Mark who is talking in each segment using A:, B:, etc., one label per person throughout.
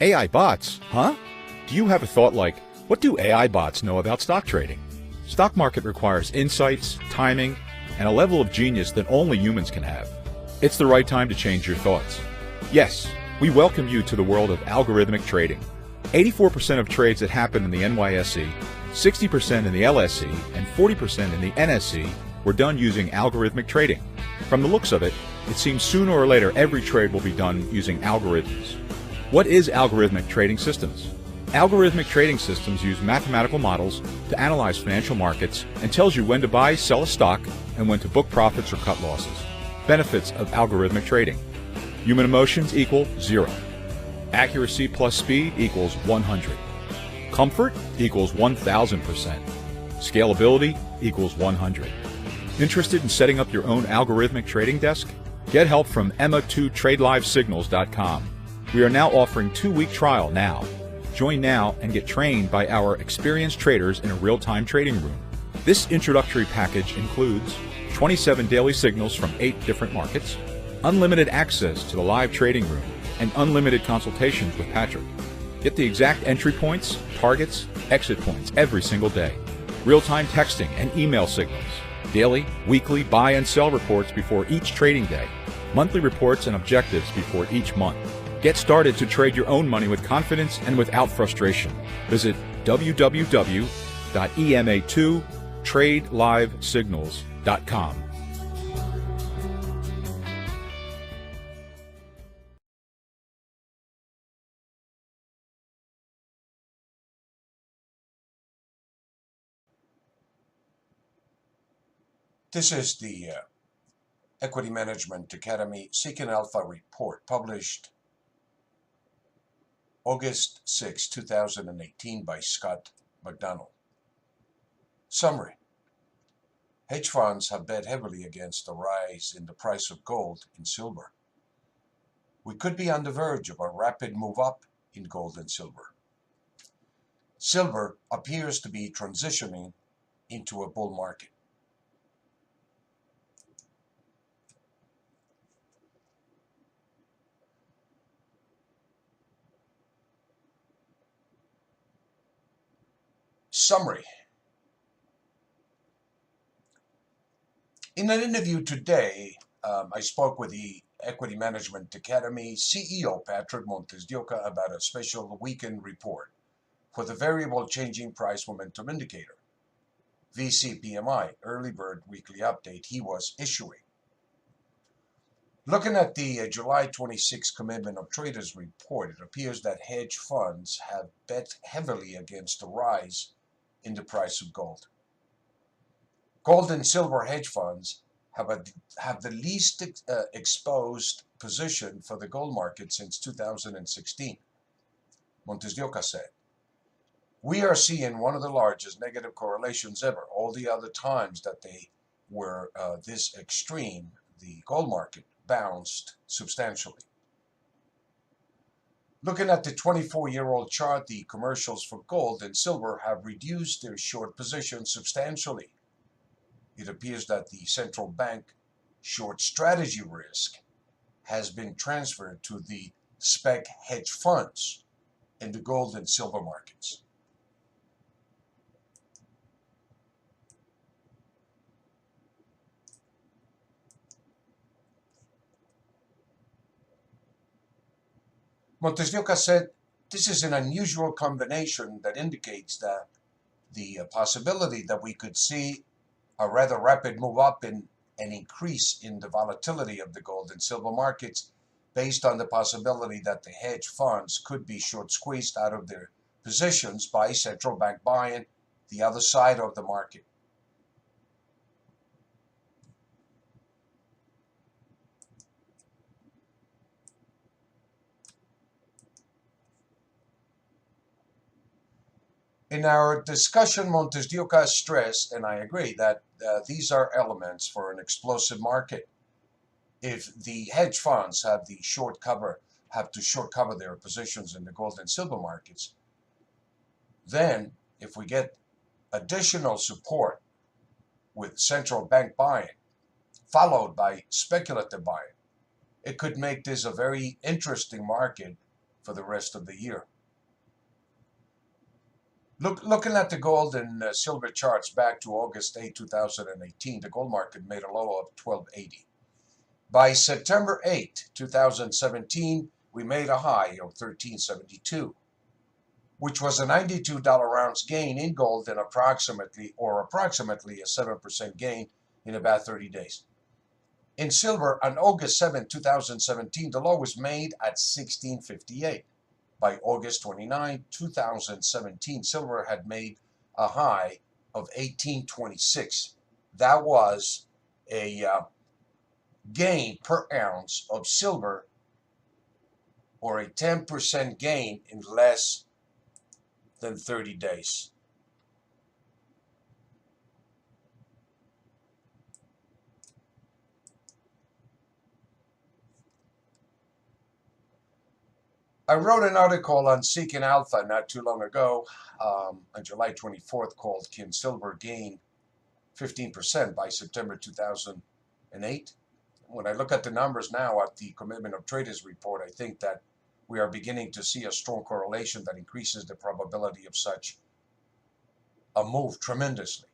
A: AI bots, huh? Do you have a thought like, what do AI bots know about stock trading? Stock market requires insights, timing, and a level of genius that only humans can have. It's the right time to change your thoughts. Yes, we welcome you to the world of algorithmic trading. 84% of trades that happen in the NYSE, 60% in the LSE, and 40% in the NSE were done using algorithmic trading. From the looks of it, it seems sooner or later every trade will be done using algorithms. What is algorithmic trading systems? Algorithmic trading systems use mathematical models to analyze financial markets and tells you when to buy, sell a stock, and when to book profits or cut losses. Benefits of algorithmic trading. Human emotions equal 0. Accuracy plus speed equals 100. Comfort equals 1000%. Scalability equals 100. Interested in setting up your own algorithmic trading desk? Get help from Emma2TradeLiveSignals.com. We are now offering 2-week trial now. Join now and get trained by our experienced traders in a real-time trading room. This introductory package includes 27 daily signals from 8 different markets, unlimited access to the live trading room, and unlimited consultations with Patrick. Get the exact entry points, targets, exit points every single day. Real-time texting and email signals. Daily, weekly buy and sell reports before each trading day. Monthly reports and objectives before each month. Get started to trade your own money with confidence and without frustration. Visit www.ema2TradeLiveSignals.com.
B: This is the Equity Management Academy Seeking Alpha report, published August 6, 2018 by Scott McDonald. Summary. Hedge funds have bet heavily against the rise in the price of gold and silver. We could be on the verge of a rapid move up in gold and silver. Silver appears to be transitioning into a bull market. Summary. In an interview today, I spoke with the Equity Management Academy CEO Patrick MontesDeOca about a special weekend report for the Variable Changing Price Momentum Indicator, VCPMI, Early Bird Weekly Update he was issuing. Looking at the July 26 Commitment of Traders report, it appears that hedge funds have bet heavily against the rise in the price of gold. Gold and silver hedge funds have the least exposed position for the gold market since 2016. MontesDeOca said, "We are seeing one of the largest negative correlations ever. All the other times that they were this extreme, the gold market bounced substantially." Looking at the 24-year-old chart, the commercials for gold and silver have reduced their short position substantially. It appears that the central bank short strategy risk has been transferred to the spec hedge funds in the gold and silver markets. MontesDeOca said, "This is an unusual combination that indicates that the possibility that we could see a rather rapid move up in an increase in the volatility of the gold and silver markets based on the possibility that the hedge funds could be short squeezed out of their positions by central bank buying the other side of the market." In our discussion, MontesDeOca stressed, and I agree, that these are elements for an explosive market. If the hedge funds have to short cover their positions in the gold and silver markets, then if we get additional support with central bank buying, followed by speculative buying, it could make this a very interesting market for the rest of the year. Looking at the gold and silver charts back to August 8, 2018, the gold market made a low of 1280. By September 8, 2017, we made a high of 1372, which was a $92 ounce gain in gold and approximately a 7% gain in about 30 days. In silver, on August 7, 2017, the low was made at 1658. By August 29, 2017, silver had made a high of 1826. That was a gain per ounce of silver, or a 10% gain in less than 30 days. I wrote an article on Seeking Alpha not too long ago, on July 24th, called "Can Silver Gain 15% by September 2008?" When I look at the numbers now at the Commitment of Traders report, I think that we are beginning to see a strong correlation that increases the probability of such a move tremendously.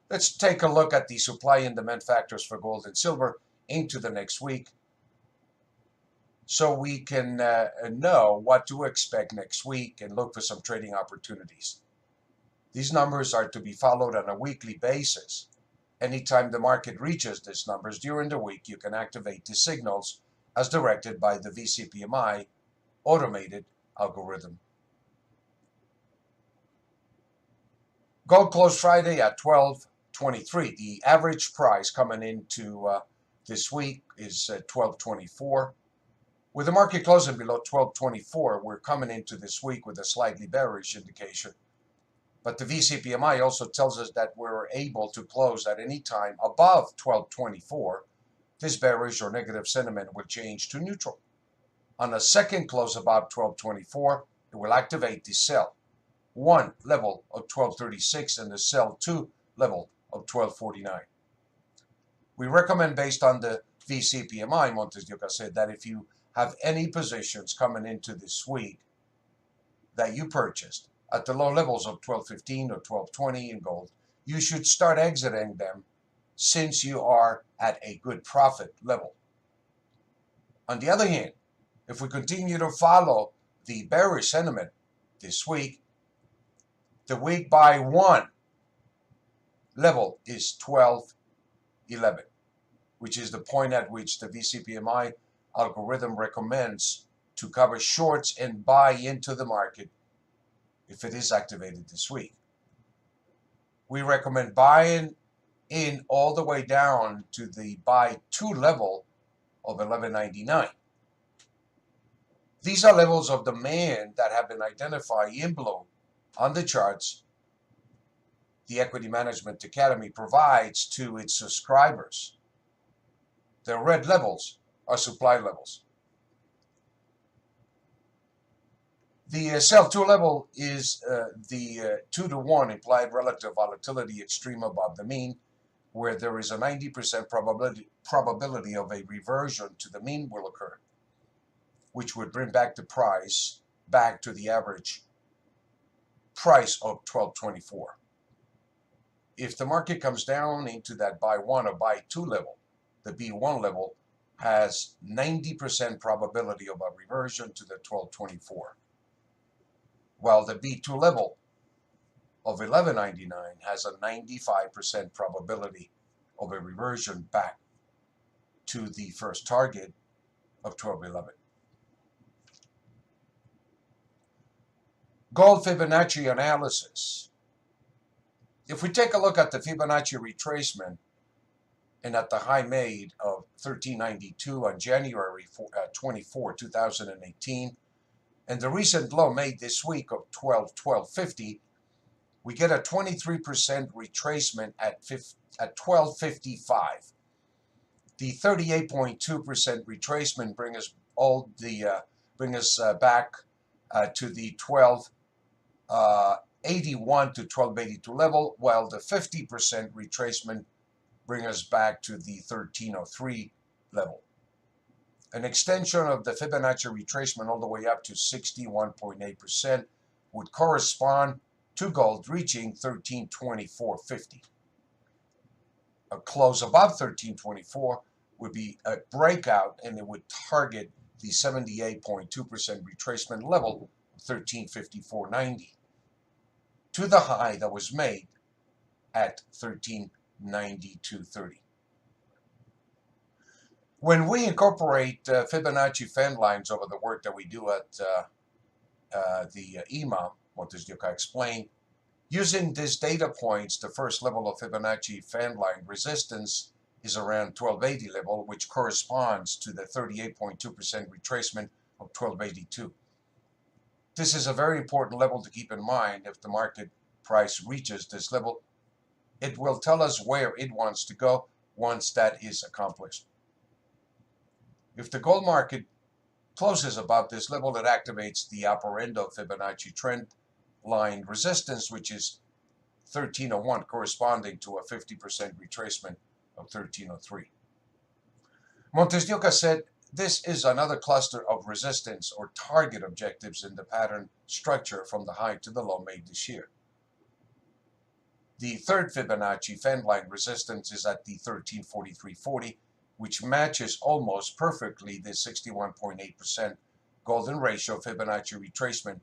B: Let's take a look at the supply and demand factors for gold and silver into the next week, so we can know what to expect next week and look for some trading opportunities. These numbers are to be followed on a weekly basis. Anytime the market reaches these numbers during the week, you can activate the signals as directed by the VCPMI automated algorithm. Gold closed Friday at 1223. The average price coming into this week is 1224. With the market closing below 1224, we're coming into this week with a slightly bearish indication. But the VCPMI also tells us that we're able to close at any time above 1224. This bearish or negative sentiment will change to neutral. On a second close above 1224, it will activate the sell 1 level of 1236 and the sell 2 level of 1249. We recommend, based on the VCPMI, MontesDeOca said, that if you have any positions coming into this week that you purchased at the low levels of 1215 or 1220 in gold, you should start exiting them since you are at a good profit level. On the other hand, if we continue to follow the bearish sentiment this week, the week by one level is 1211, which is the point at which the VCPMI algorithm recommends to cover shorts and buy into the market if it is activated this week. We recommend buying in all the way down to the buy 2 level of 1199. These are levels of demand that have been identified in blue on the charts the Equity Management Academy provides to its subscribers. The red levels are supply levels. The sell 2 level is the 2-to-1 implied relative volatility extreme above the mean, where there is a 90% probability of a reversion to the mean will occur, which would bring back the price back to the average price of 1224. If the market comes down into that buy 1 or buy 2 level, the B1 level has 90% probability of a reversion to the 1224, while the B2 level of 1199 has a 95% probability of a reversion back to the first target of 1211. Gold Fibonacci analysis. If we take a look at the Fibonacci retracement and at the high made of 1392 on January 24, 2018, and the recent low made this week of 1250, we get a 23% retracement at 1255. The 38.2% retracement bring us back to the 1281 to 1282 level, while the 50% retracement bring us back to the 1303 level. An extension of the Fibonacci retracement all the way up to 61.8% would correspond to gold reaching 1324.50. A close above 1324 would be a breakout, and it would target the 78.2% retracement level of 1354.90 to the high that was made at 1392.30. When we incorporate Fibonacci fan lines over the work that we do at the EMA, MontesDeOca explained, using these data points, the first level of Fibonacci fan line resistance is around 1280 level, which corresponds to the 38.2% retracement of 1282. This is a very important level to keep in mind. If the market price reaches this level, it will tell us where it wants to go once that is accomplished. If the gold market closes above this level, it activates the upper end of Fibonacci trend line resistance, which is 1301, corresponding to a 50% retracement of 1303. MontesDeOca said this is another cluster of resistance or target objectives in the pattern structure from the high to the low made this year. The third Fibonacci fan line resistance is at the 1343.40, which matches almost perfectly the 61.8% golden ratio Fibonacci retracement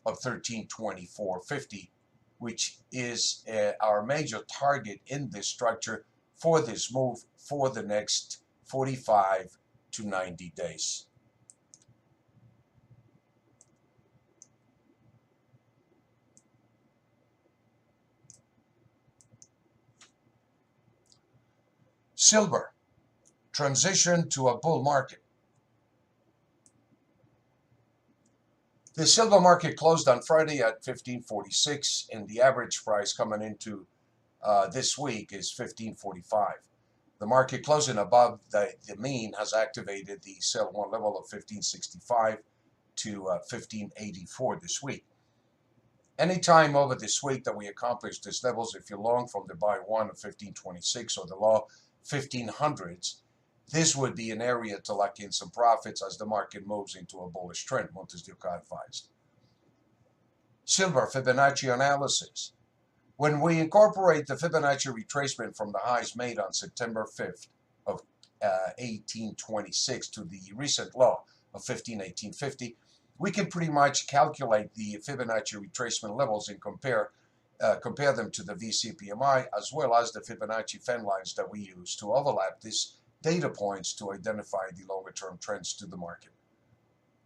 B: of 1324.50, which is our major target in this structure for this move for the next 45 to 90 days. Silver, transition to a bull market. The silver market closed on Friday at 1546, and the average price coming into this week is 1545. The market closing above the mean has activated the sell one level of 1565 to 1584 this week. Anytime over this week that we accomplish these levels, if you're long from the buy one of 1526 or the low 1500s, this would be an area to lock in some profits as the market moves into a bullish trend, MontesDeOca advised. Silver Fibonacci analysis. When we incorporate the Fibonacci retracement from the highs made on September 5th of 1826 to the recent low of 1518.50, we can pretty much calculate the Fibonacci retracement levels and compare them to the VCPMI as well as the Fibonacci fan lines that we use to overlap these data points to identify the longer-term trends to the market.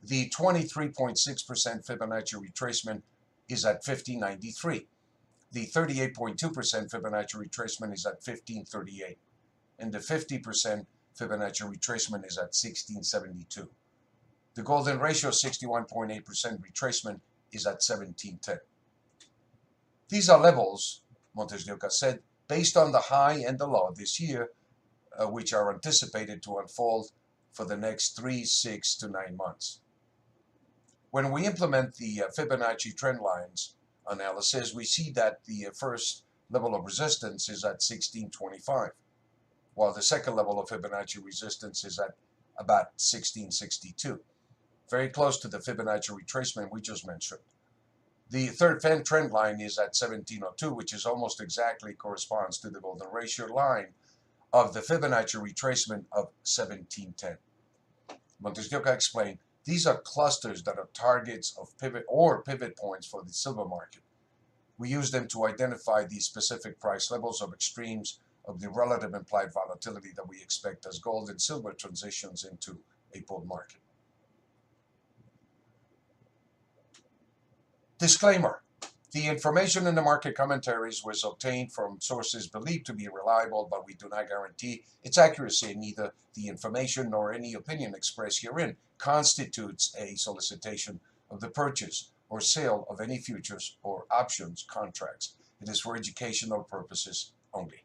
B: The 23.6% Fibonacci retracement is at 1593. The 38.2% Fibonacci retracement is at 1538. And the 50% Fibonacci retracement is at 1672. The golden ratio 61.8% retracement is at 1710. These are levels, MontesDeOca said, based on the high and the low this year, which are anticipated to unfold for the next 3, 6 to 9 months. When we implement the Fibonacci trend lines analysis, we see that the first level of resistance is at 1625, while the second level of Fibonacci resistance is at about 1662, very close to the Fibonacci retracement we just mentioned. The third fan trend line is at 1702, which is almost exactly corresponds to the golden ratio line of the Fibonacci retracement of 1710. MontesDeOca explained, these are clusters that are targets of pivot points for the silver market. We use them to identify the specific price levels of extremes of the relative implied volatility that we expect as gold and silver transitions into a bull market. Disclaimer. The information in the market commentaries was obtained from sources believed to be reliable, but we do not guarantee its accuracy, and neither the information nor any opinion expressed herein constitutes a solicitation of the purchase or sale of any futures or options contracts. It is for educational purposes only.